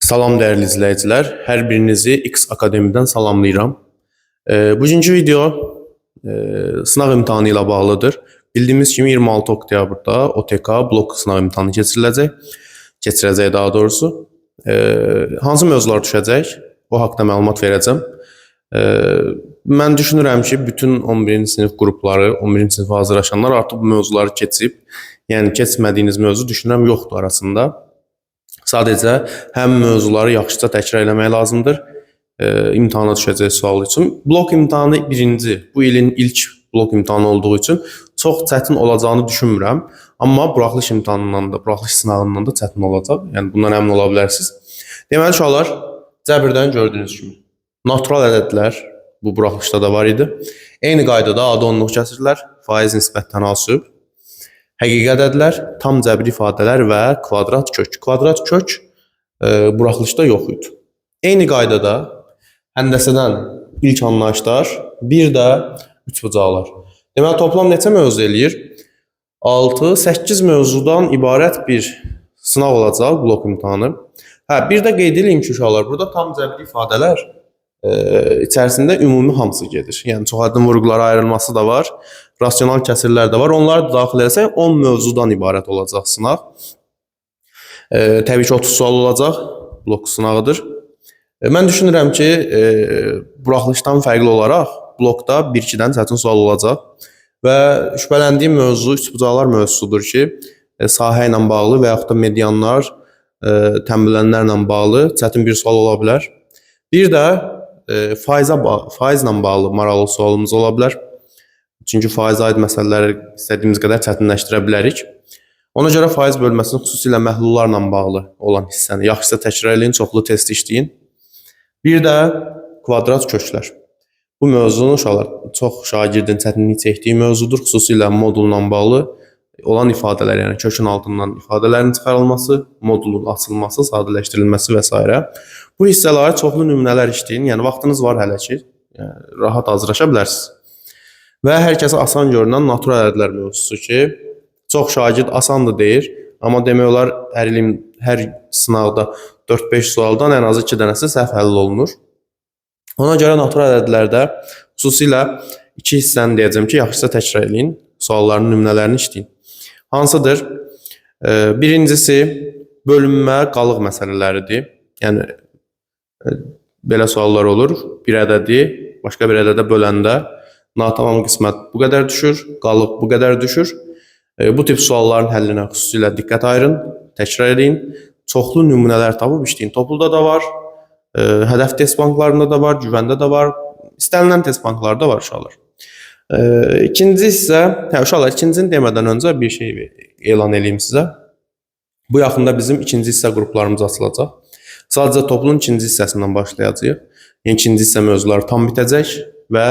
Salam dəyərli izləyicilər, hər birinizi X Akademidən salamlayıram. Bugünkü video sınaq imtahanı ilə bağlıdır. Bildiyimiz kimi 26 oktyabrda OTK blok sınaq imtahanı keçirəcək daha doğrusu. Hansı mövzular düşəcək? O haqqda məlumat verəcəm. Mən düşünürəm ki, bütün 11-ci sinif qrupları, 11-ci sinifə hazırlaşanlar artıq bu mövzuları keçib. Yəni keçmədiyiniz mövzu düşünürəm yoxdur arasında. Sadəcə həm mövzuları yaxşıca təkrar eləmək lazımdır imtahana düşəcək sual üçün. Blok imtahanı bu ilin ilk blok imtahanı olduğu üçün çox çətin olacağını düşünmürəm. Amma buraxılış imtahanından da, buraxılış sınağından da çətin olacaq. Yəni bundan əmin ola bilərsiniz. Deməli uşaqlar, cəbirdən gördüyünüz kimi natural ədədlər bu buraxılışda da var idi. Eyni qaydada adı onluq kəsirlər, faiz nisbət tənasüb, həqiqi ədədlər, tam cəbri ifadələr və kvadrat kök. Kvadrat kök buraxılışda yox idi. Eyni qaydada həndəsədən ilk anlayışlar, bir də üçbucaqlar. Deməli, toplam neçə mövzu eləyir? 6-8 mövzudan ibarət bir sınaq olacaq, blok imtahanı. Bir də qeyd edeyim ki, uşaqlar, burada tam cəbri ifadələr içərisində ümumi hamısı gedir. Yəni, çox aydın vurğulara ayrılması da var, rasional kəsirlər də var. Onları da daxil etsək 10 mövzudan ibarət olacaq sınaq. Təbii ki, 30 sual olacaq, blok sınağıdır. Mən düşünürəm ki, buraxılışdan fərqli olaraq blokda 1-2-dən çətin sual olacaq. Və şübhələndiyim mövzu üçbucaqlar mövzusudur ki, sahə ilə bağlı və yaxud da medianlar, təmbülənlərlə bağlı çətin bir sual ola bilər. Bir də faizlə bağlı maraqlı sualımız ola bilər. Çünki faizə aid məsələləri istədiyimiz qədər çətinləşdirə bilərik. Ona görə faiz bölməsinin xüsusilə məhlullarla bağlı olan hissəni yaxşıca təkrar eləyin, çoxlu test işləyin. Bir də kvadrat köklər. Bu mövzunu uşaqlar çox şagirdin çətinlik çəkdiyi mövzudur. Xüsusilə modulla bağlı olan ifadələr, yəni kökün altından ifadələrin çıxarılması, modulun açılması, sadələşdirilməsi və s. Bu hissələri çoxlu nümunələr işləyin. Yəni vaxtınız var hələ ki, rahat hazırlaşa bilərsiniz. Və hər kəsə asan görünən natural ədədlər mövzusu ki, çox şagird asandır deyir, amma demək olar hər sınaqda 4-5 sualdan ən azı 2 dənəsi səhv həll olunur. Ona görə natural ədədlərdə xüsusilə 2 hissəni deyəcəm ki, yaxşıca təkrar eləyin, sualların nümunələrini işləyin. Hansıdır? Birincisi, bölünmə, qalıq məsələləridir. Yəni, belə suallar olur. Bir ədədi başqa bir ədədə böləndə natamam qismət bu qədər düşür, qalıq bu qədər düşür. Bu tip sualların həllinə xüsusilə diqqət ayırın, təkrar edin. Çoxlu nümunələr tapıb işləyin. Topluda da var, hədəf test banklarında da var, güvəndə də var, istənilən test banklarda var uşaqlar. İkinci isə, uşaqlar, ikincini demədən öncə bir şey elan edeyim sizə. Bu yaxında bizim ikinci hissə qruplarımız açılacaq. Sadəcə toplunun ikinci hissəsindən başlayacağıq. Yəni, ikinci hissə mövzuları tam bitəcək və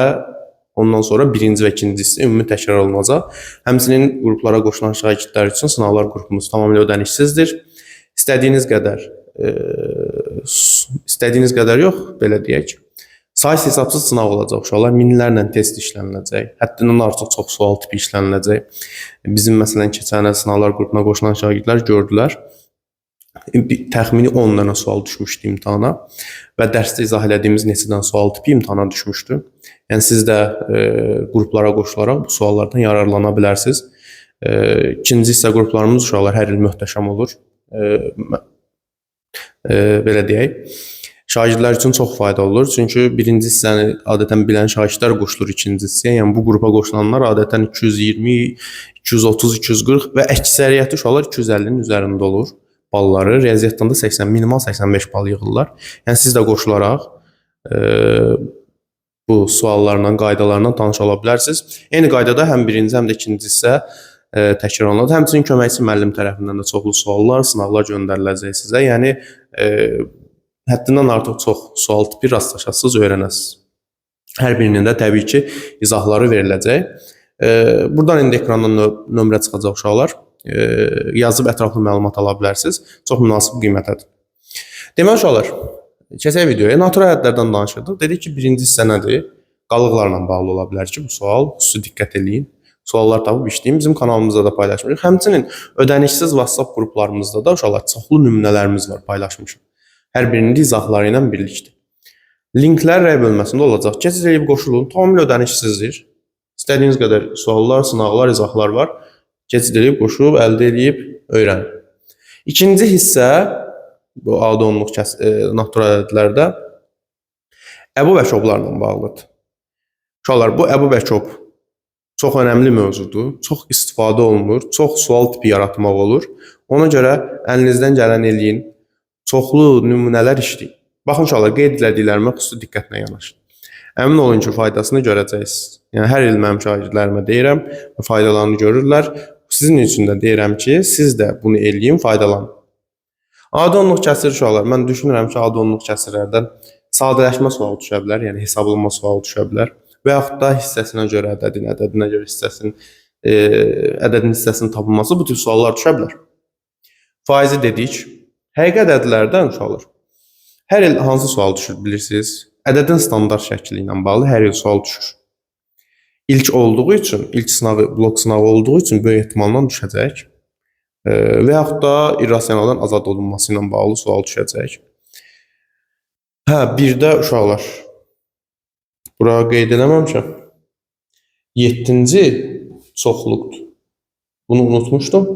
ondan sonra birinci və ikinci hissə ümumi təkrar olunacaq. Həmçinin qruplara qoşulan şagirdlər üçün sınavlar qrupumuz tamamilə ödənişsizdir. İstədiyiniz qədər yox, belə deyək. Sayısı hesabsız sınaq olacaq uşaqlar, minlərlə test işləniləcək, həddindən artıq çox sual tipi işləniləcək. Bizim məsələn keçən il sınavlar qrupuna qoşulan şagirdlər gördülər. Təxmini 10 dənə sual düşmüşdü imtahana və dərsdə izah elədiyimiz neçədən sual tipi imtahana düşmüşdü. Yəni siz də qruplara qoşularaq bu suallardan yararlana bilərsiniz. İkinci hissə qruplarımız uşaqlar hər il möhtəşəm olur. Belə deyək. Şagirdlər üçün çox faydalı olur. Çünki birinci hissəni adətən bilən şagirdlər qoşulur ikinci hissəyə. Yəni bu qrupa qoşulanlar adətən 220, 230, 240 və əksəriyyəti uşaqlar 250-nin üzərində olur balları. Riyaziyyatdan da 80, minimal 85 bal yığırlar. Yəni siz də qoşularaq bu suallarla, qaydalarla tanış ola bilərsiniz. Eyni qaydada həm birinci, həm də ikinci hissə təkrar olunur. Həmçinin köməkçi müəllim tərəfindən də çoxlu suallar, sınavlar göndəriləcək sizə. Yəni həddindən artıq çox sual tipi rastlaşasınız, öyrənəsiniz. Hər birinin də təbii ki, izahları veriləcək. Buradan indi ekrandan nömrə çıxacaq uşaqlar. Yazıb ətraflı məlumat ala bilərsiniz. Çox münasib qiymətədir. Deməli uşaqlar, keçək videoya. Natural ədədlərdən danışırdıq. Dedik ki, birinci hissə nədir? Qalıqlarla bağlı ola bilər ki, bu sual. Xüsusi diqqət edin. Suallar tapıb işləyim. Bizim kanalımızda da paylaşmışıq. Həmçinin ödənişsiz WhatsApp qruplarımızda da uşaqlar çoxlu nümunələrimiz var, paylaşmışıq. Hər birinin də izahları ilə birlikdə. Linklər rəy bölməsində olacaq. Keçid edib qoşulun. Tamamilə ödənişsizdir. İstədiyiniz qədər suallar, sınaqlar, izahlar var. Keçid edib qoşub, əldə edib öyrənin. İkinci hissə bu adı-onluq natural ədədlərdə əbu və şoblarla bağlıdır. Uşaqlar, bu əbu və şob çox önəmli mövzudur. Çox istifadə olunur. Çox sual tipi yaratmaq olur. Ona görə əlinizdən gələn eləyin. Çoxlu nümunələr işləyin. Baxın uşaqlar, qeyd etdiklərimə xüsusi diqqətlə yanaşın. Əmin olun ki, faydasını görəcəksiniz. Yəni hər il mənim şagirdlərimə deyirəm, faydalarını görürlər. Sizin üçün də deyirəm ki, siz də bunu eləyin, faydalanın. Adı-onluq kəsir uşaqlar. Mən düşünürəm ki, adı-onluq kəsirlərdən sadələşmə sualı düşə bilər, yəni hesablama sualı düşə bilər. Və yaxud da hissəsinə görə ədədinə görə ədədin hissəsinin tapılması bu tür suallar düşə bilər. Faizi dedik. Həqiqi ədədlərdən uşaqlar. Hər il hansı sual düşür bilirsiniz? Ədədin standart şəkli ilə bağlı hər il sual düşür. İlk olduğu üçün, ilk sınağı, blok sınağı olduğu üçün böyük ehtimalla düşəcək. Və yaxud da irrasionaldan azad olunması ilə bağlı sual düşəcək. Bir də uşaqlar, bura qeyd eləməmişəm. 7-ci çoxluqdur. Bunu unutmuşdum.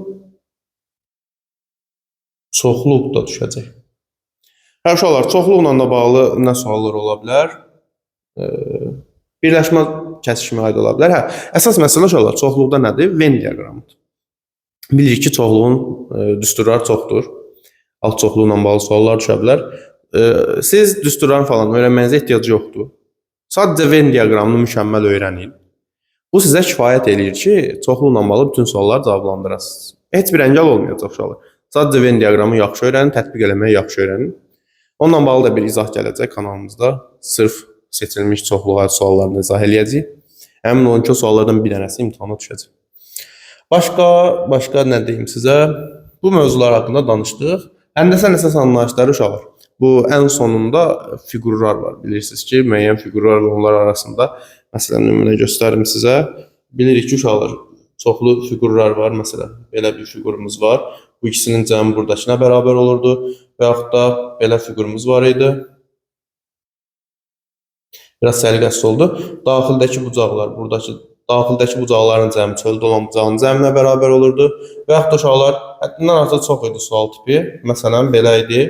Çoxluq da düşəcək. Uşaqlar, çoxluqla da bağlı nə suallar ola bilər? Birləşmə kəsişmə aid ola bilər. Əsas məsələ uşaqlar, çoxluqda nədir? Venn diaqramıdır. Bilirik ki, çoxluğun düsturları çoxdur. Alt çoxluqla bağlı suallar düşə bilər. Siz düsturların falan öyrənməyinizə ehtiyac yoxdur. Sadəcə Venn diaqramını mükəmməl öyrənin. Bu sizə kifayət eləyir ki, çoxluqla bağlı bütün sualları cavablandırasınız. Heç bir əngəl olmayacaq uşaqlar. Sadəcə Venn diaqramı yaxşı öyrənin, tətbiq eləməyi yaxşı öyrənin. Onunla bağlı da bir izah gələcək kanalımızda. Sırf seçilmiş çoxluğa suallarını izah eləyəcəyik. Əmin olun ki, o suallardan bir dənəsi imtahana düşəcək. Başqa nə deyim sizə? Bu mövzular haqqında danışdıq. Həndəsə əsas anlayışları uşaqlar. Bu ən sonunda fiqurlar var. Bilirsiniz ki, müəyyən fiqurlar və onlar arasında məsələn nümunə göstərim sizə. Bilirik ki, uşaqlar çoxlu fiqurlar var. Məsələn, belə bir fiqurumuz var. Bu ikisinin cəmi buradakına bərabər olurdu. Və yaxud da belə fiqurumuz var idi. Biraz səliqəsiz oldu. Daxildəki bucaqlar, daxildəki bucaqların cəmi çöldə olan bucağın cəminə bərabər olurdu. Və yaxud da uşaqlar, həddindən artıq çox idi sual tipi. Məsələn, belə idi.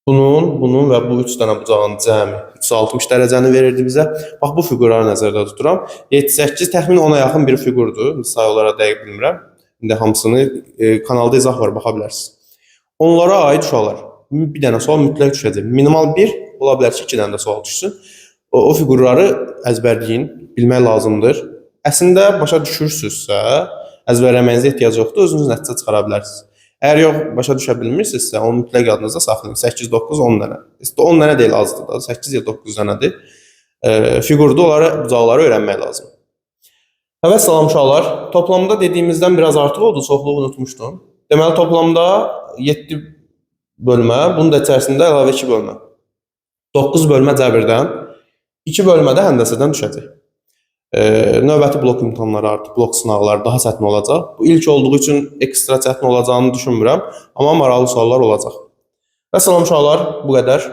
Bunun və bu 3 dənə bucağın cəmi 360 dərəcəni verirdi bizə. Bax, bu fiqurları nəzərdə tuturam. 7-8 təxmin 10-a yaxın bir fiqurdur. Say olaraq dəqiq bilmirəm. İndi hamısını kanalda izah var, baxa bilərsiniz. Onlara aid uşaqlar, bir dənə sual mütləq düşəcək. Minimal 1, ola bilər ki, 2 dənə də sual düşsün. O fiqurları əzbərləyin, bilmək lazımdır. Əslində, başa düşürsünüzsə, əzbərləməyinizə ehtiyac yoxdur, özünüz nəticə çıxara bilərsiniz. Əgər yox, başa düşə bilmirsinizsə, onu mütləq yadınızda saxlayın. 8, 9, 10 dənə. 10 dənə deyil, azdır da, 8 ya 9 dənədir. Fiqurda onları, bucaqları öyrənmək lazım. Evet, salam uşaqlar. Toplamda dediyimizdən biraz artıq oldu, çoxluğu unutmuşdum. Deməli, toplamda 7 bölmə, bunun da içərisində əlavə 2 bölmə. 9 bölmə cəbirdən, 2 bölmə də həndəsədən düşəcək. Növbəti blok imtahanları artıq, blok sınaqları daha çətin olacaq. Bu ilk olduğu üçün ekstra çətin olacağını düşünmürəm, amma maraqlı suallar olacaq. Və salam uşaqlar, bu qədər.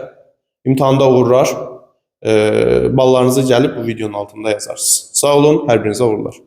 İmtahanda uğurlar. Ballarınızı gəlib bu videonun altında yazarsınız. Sağ olun, hər birinizə uğurlar.